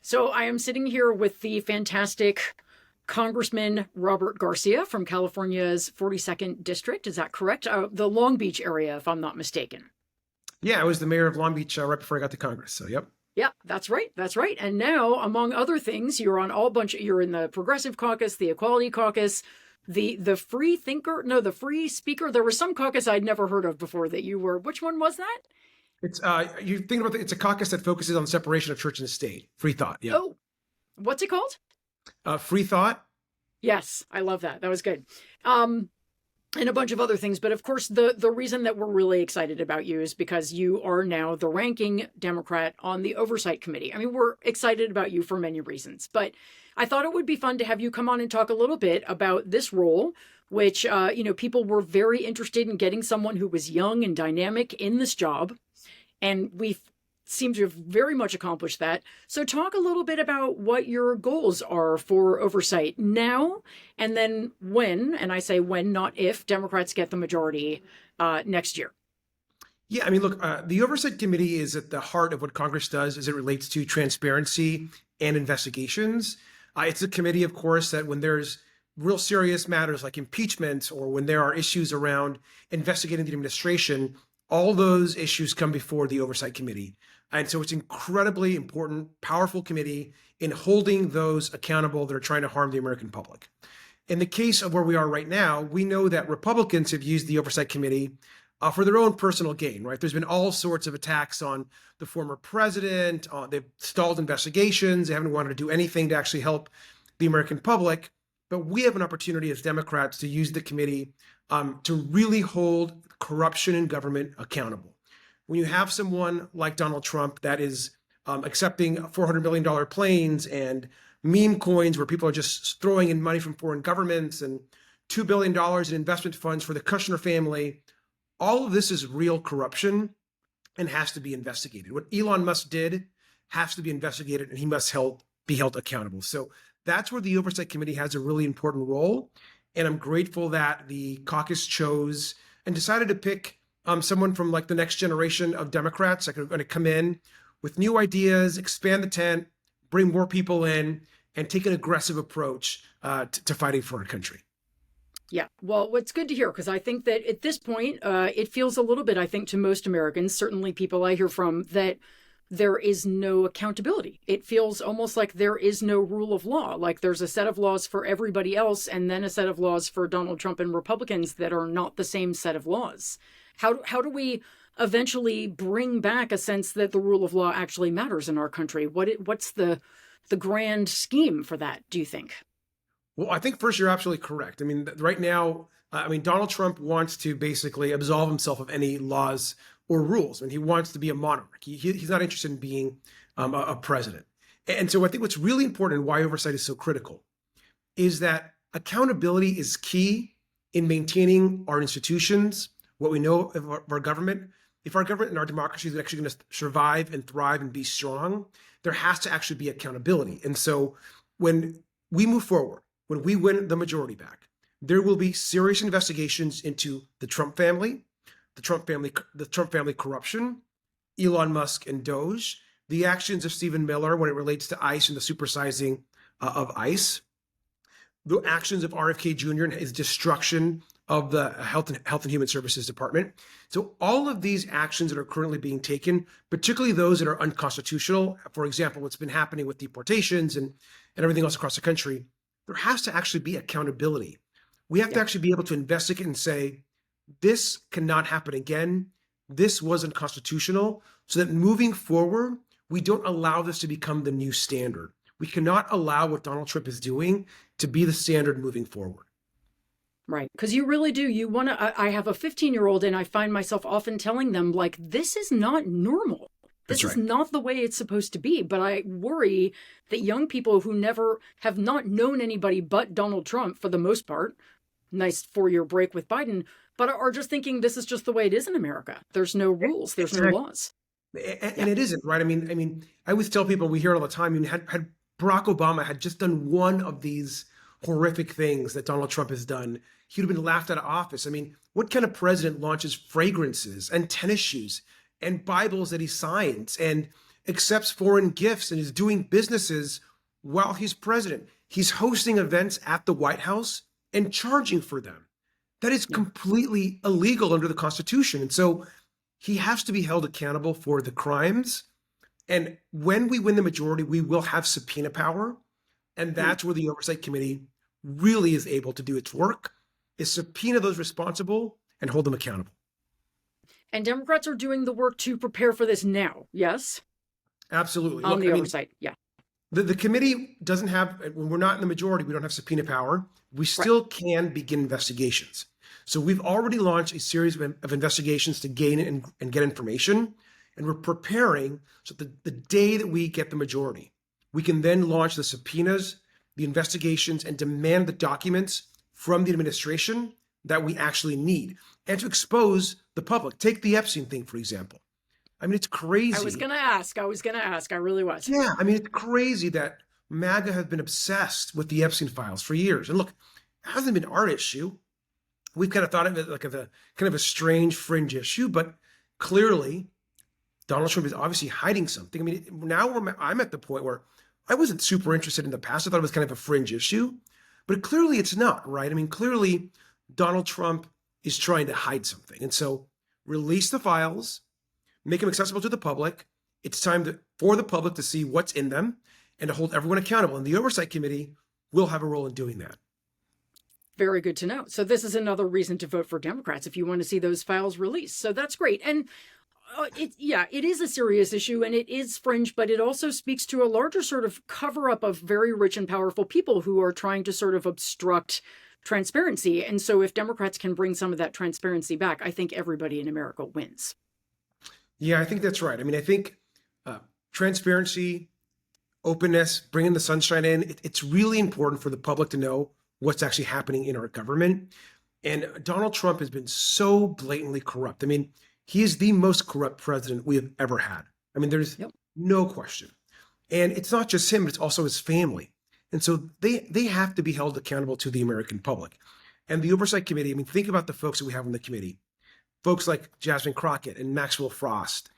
So I am sitting here with the fantastic Congressman Robert Garcia from California's 42nd District. Is that correct? The Long Beach area, if I'm not mistaken. Yeah, I was the mayor of Long Beach right before I got to Congress. So, yep. Yeah, that's right. That's right. And now, among other things, you're in the Progressive Caucus, the Equality Caucus, the Free Thinker, no, the Free Speaker. There was some caucus I'd never heard of before that you were. Which one was that? It's you think about it's a caucus that focuses on the separation of church and state. Free thought. Yeah. Oh, what's it called? Free thought. Yes, I love that. That was good. And a bunch of other things. But of course, the reason that we're really excited about you is because you are now the ranking Democrat on the Oversight Committee. I mean, we're excited about you for many reasons, but I thought it would be fun to have you come on and talk a little bit about this role, which, people were very interested in getting someone who was young and dynamic in this job. And we seem to have very much accomplished that. So talk a little bit about what your goals are for oversight now, and then when, and I say when, not if, Democrats get the majority next year. Yeah, I mean, look, the Oversight Committee is at the heart of what Congress does as it relates to transparency and investigations. It's a committee, of course, that when there's real serious matters like impeachment or when there are issues around investigating the administration, all those issues come before the Oversight Committee. And so it's incredibly important, powerful committee in holding those accountable that are trying to harm the American public. In the case of where we are right now, we know that Republicans have used the Oversight Committee for their own personal gain, right? There's been all sorts of attacks on the former president. They've stalled investigations. They haven't wanted to do anything to actually help the American public. But we have an opportunity as Democrats to use the committee to really hold corruption in government accountable. When you have someone like Donald Trump that is accepting $400 million planes and meme coins where people are just throwing in money from foreign governments and $2 billion in investment funds for the Kushner family, all of this is real corruption and has to be investigated. What Elon Musk did has to be investigated, and he must be held accountable. So that's where the Oversight Committee has a really important role. And I'm grateful that the caucus chose and decided to pick someone from like the next generation of Democrats that are going to come in with new ideas, expand the tent, bring more people in, and take an aggressive approach to fighting for our country. Yeah, well, it's good to hear, because I think that at this point, it feels a little bit, I think, to most Americans, certainly people I hear from, that there is no accountability. It feels almost like there is no rule of law, like there's a set of laws for everybody else and then a set of laws for Donald Trump and Republicans that are not the same set of laws. How do we eventually bring back a sense that the rule of law actually matters in our country? What's the grand scheme for that, do you think? Well, I think first you're absolutely correct. I mean, right now, Donald Trump wants to basically absolve himself of any laws or rules, and he wants to be a monarch. He's not interested in being a president. And so I think what's really important and why oversight is so critical is that accountability is key in maintaining our institutions, what we know of our government. If our government and our democracy is actually going to survive and thrive and be strong, there has to actually be accountability. And so when we move forward, when we win the majority back, there will be serious investigations into the Trump family, the Trump family corruption, Elon Musk and Doge, the actions of Stephen Miller when it relates to ICE and the supersizing of ICE, the actions of RFK Jr. and his destruction of the Health and Human Services Department. So all of these actions that are currently being taken, particularly those that are unconstitutional, for example, what's been happening with deportations and everything else across the country, there has to actually be accountability. We have to actually be able to investigate and say, this cannot happen again. This wasn't constitutional, so that moving forward, we don't allow this to become the new standard. We cannot allow what Donald Trump is doing to be the standard moving forward. Right. Because you really do. You want to. I have a 15-year-old, and I find myself often telling them, like, this is not normal. This is not the way it's supposed to be. But I worry that young people who never have not known anybody but Donald Trump for the most part, nice 4-year break with Biden, but are just thinking this is just the way it is in America. There's no rules. There's no laws. And it isn't, right? I mean, I always tell people, we hear it all the time. I mean, had Barack Obama had just done one of these horrific things that Donald Trump has done, he would have been laughed out of office. I mean, what kind of president launches fragrances and tennis shoes and Bibles that he signs and accepts foreign gifts and is doing businesses while he's president. He's hosting events at the White House and charging for them. That is completely illegal under the Constitution. And so he has to be held accountable for the crimes. And when we win the majority, we will have subpoena power. And that's where the Oversight Committee really is able to do its work, is subpoena those responsible and hold them accountable. And Democrats are doing the work to prepare for this now, yes? Absolutely. On the oversight, yeah. The committee doesn't have, when we're not in the majority, we don't have subpoena power. We still can begin investigations. So we've already launched a series of investigations to gain and get information. And we're preparing so that the day that we get the majority, we can then launch the subpoenas, the investigations, and demand the documents from the administration that we actually need, and to expose the public. Take the Epstein thing, for example. I mean, it's crazy. I was going to ask. I really was. Yeah, I mean, it's crazy that MAGA have been obsessed with the Epstein files for years. And look, it hasn't been our issue. We've kind of thought of it like a kind of a strange fringe issue, but clearly Donald Trump is obviously hiding something. I mean, now I'm at the point where I wasn't super interested in the past. I thought it was kind of a fringe issue, but clearly it's not, right? I mean, clearly Donald Trump is trying to hide something. And so release the files, make them accessible to the public. It's time for the public to see what's in them and to hold everyone accountable. And the Oversight Committee will have a role in doing that. Very good to know. So this is another reason to vote for Democrats if you want to see those files released. So that's great. And it is a serious issue and it is fringe, but it also speaks to a larger sort of cover up of very rich and powerful people who are trying to sort of obstruct transparency. And so if Democrats can bring some of that transparency back, I think everybody in America wins. Yeah, I think that's right. I mean, I think transparency, openness, bringing the sunshine in, it's really important for the public to know what's actually happening in our government. And Donald Trump has been so blatantly corrupt. I mean, he is the most corrupt president we have ever had. I mean, there's no question. And it's not just him, it's also his family. And so they have to be held accountable to the American public. And the Oversight Committee, I mean, think about the folks that we have on the committee. Folks like Jasmine Crockett and Maxwell Frost.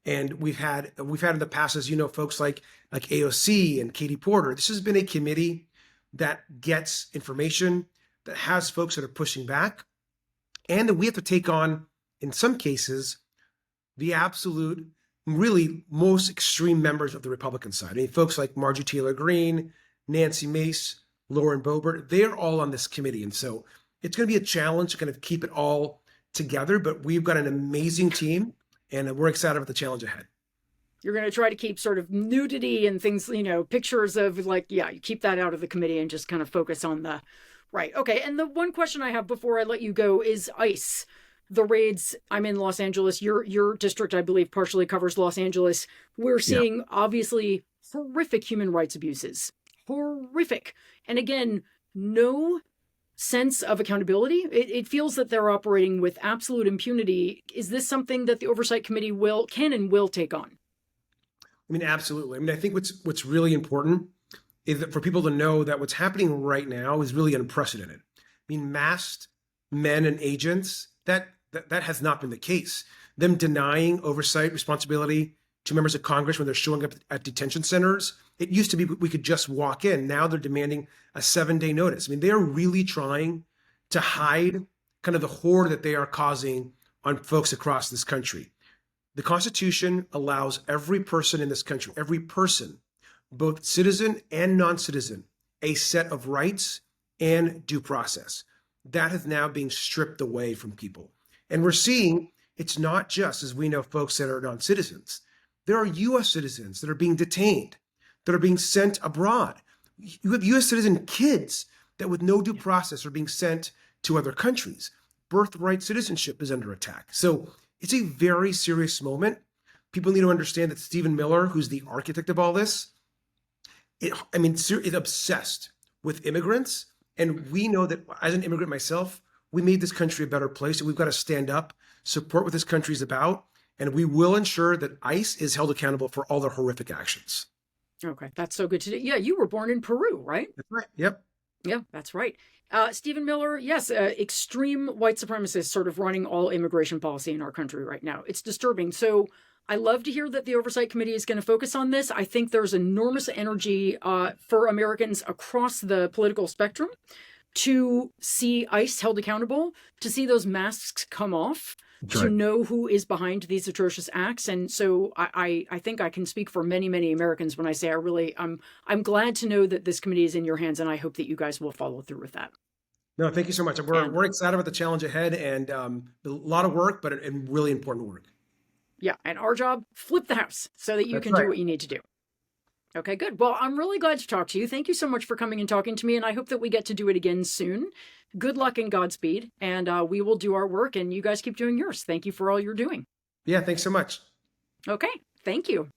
And we've had in the past, as you know, folks like AOC and Katie Porter. This has been a committee that gets information, that has folks that are pushing back, and that we have to take on, in some cases, the absolute, really most extreme members of the Republican side. I mean, folks like Marjorie Taylor Greene, Nancy Mace, Lauren Boebert, they're all on this committee. And so it's going to be a challenge to kind of keep it all together, but we've got an amazing team and we're excited about the challenge ahead. You're going to try to keep sort of nudity and things, pictures of you keep that out of the committee and just kind of focus on the right. Okay. And the one question I have before I let you go is ICE. The raids. I'm in Los Angeles. Your district, I believe, partially covers Los Angeles. We're seeing obviously horrific human rights abuses. Horrific. And again, no sense of accountability. It feels that they're operating with absolute impunity. Is this something that the Oversight Committee can and will take on? I mean, absolutely. I mean, I think what's really important is that for people to know that what's happening right now is really unprecedented. I mean, masked men and agents, that has not been the case. Them denying oversight responsibility to members of Congress when they're showing up at detention centers. It used to be we could just walk in. Now they're demanding a 7-day notice. I mean, they are really trying to hide kind of the horror that they are causing on folks across this country. The Constitution allows every person in this country, every person, both citizen and non-citizen, a set of rights and due process. That is now being stripped away from people. And we're seeing it's not just, as we know, folks that are non-citizens. There are U.S. citizens that are being detained, that are being sent abroad. You have U.S. citizen kids that with no due process are being sent to other countries. Birthright citizenship is under attack. So it's a very serious moment. People need to understand that Stephen Miller, who's the architect of all this, is obsessed with immigrants. And we know that as an immigrant myself, we made this country a better place, and we've got to stand up, support what this country is about, and we will ensure that ICE is held accountable for all their horrific actions. Okay, that's so good to do. Yeah, you were born in Peru, right? That's right. Yep. Yeah, that's right. Stephen Miller, yes, extreme white supremacist sort of running all immigration policy in our country right now. It's disturbing. So I love to hear that the Oversight Committee is going to focus on this. I think there's enormous energy for Americans across the political spectrum to see ICE held accountable, to see those masks come off, to know who is behind these atrocious acts. And so I think I can speak for many, many Americans when I say I'm glad to know that this committee is in your hands, and I hope that you guys will follow through with that. No, thank you so much. We're excited about the challenge ahead, and a lot of work, but and really important work. Yeah, and our job, flip the House so that you can do what you need to do. Okay, good. Well, I'm really glad to talk to you. Thank you so much for coming and talking to me, and I hope that we get to do it again soon. Good luck and Godspeed, and we will do our work, and you guys keep doing yours. Thank you for all you're doing. Yeah, thanks so much. Okay, thank you.